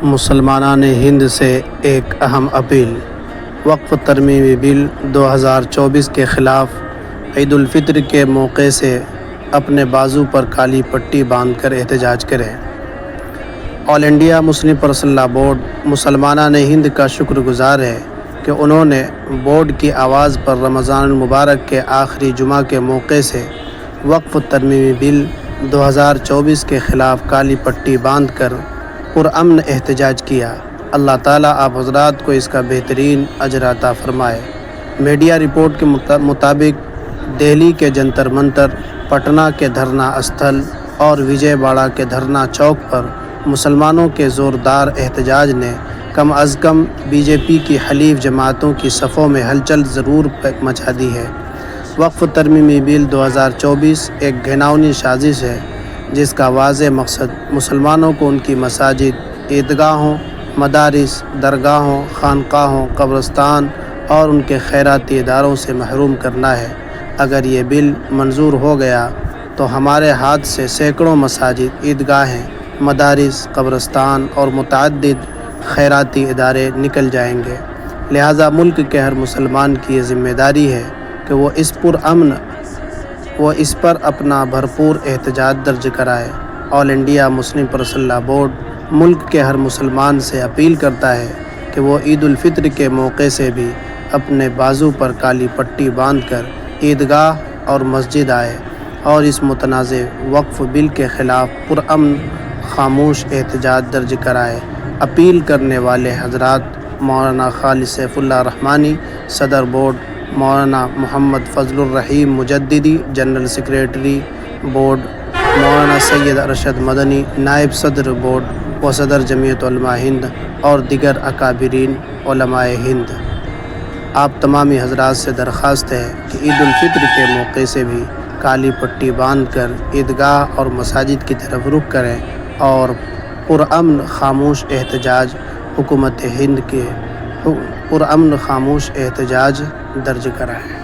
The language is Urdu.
مسلمانان ہند سے ایک اہم اپیل۔ وقف ترمیمی بل 2024 کے خلاف عید الفطر کے موقع سے اپنے بازو پر کالی پٹی باندھ کر احتجاج کریں۔ All India Muslim personal law board مسلمانان ہند کا شکر گزار ہے کہ انہوں نے بورڈ کی آواز پر رمضان المبارک کے آخری جمعہ کے موقع سے وقف ترمیمی بل 2024 کے خلاف کالی پٹی باندھ کر پرامن احتجاج کیا۔ اللہ تعالیٰ آپ حضرات کو اس کا بہترین اجر عطا فرمائے۔ میڈیا رپورٹ کے مطابق دہلی کے جنتر منتر، پٹنہ کے دھرنا استھل اور وجے واڑہ کے دھرنا چوک پر مسلمانوں کے زوردار احتجاج نے کم از کم بی جے پی کی حلیف جماعتوں کی صفوں میں ہلچل ضرور مچا دی ہے۔ وقف ترمیمی بل 2024 ایک گھناؤنی سازش ہے جس کا واضح مقصد مسلمانوں کو ان کی مساجد، عیدگاہوں، مدارس، درگاہوں، خانقاہوں، قبرستان اور ان کے خیراتی اداروں سے محروم کرنا ہے۔ اگر یہ بل منظور ہو گیا تو ہمارے ہاتھ سے سینکڑوں مساجد، عیدگاہیں، مدارس، قبرستان اور متعدد خیراتی ادارے نکل جائیں گے۔ لہٰذا ملک کے ہر مسلمان کی یہ ذمہ داری ہے کہ وہ اس پر اپنا بھرپور احتجاج درج کرائے۔ All India Muslim personal law board ملک کے ہر مسلمان سے اپیل کرتا ہے کہ وہ عید الفطر کے موقع سے بھی اپنے بازو پر کالی پٹی باندھ کر عیدگاہ اور مسجد آئے اور اس متنازع وقف بل کے خلاف پرامن خاموش احتجاج درج کرائے۔ اپیل کرنے والے حضرات مولانا خالد سیف اللہ رحمانی، صدر بورڈ، مولانا محمد فضل الرحیم مجددی، جنرل سیکریٹری بورڈ، مولانا سید ارشد مدنی، نائب صدر بورڈ و صدر جمعیت علماء ہند اور دیگر اکابرین علماء ہند۔ آپ تمامی حضرات سے درخواست ہے کہ عید الفطر کے موقع سے بھی کالی پٹی باندھ کر عیدگاہ اور مساجد کی طرف رخ کریں اور پرامن خاموش احتجاج حکومت ہند کے پرامن خاموش احتجاج درج کرائیں۔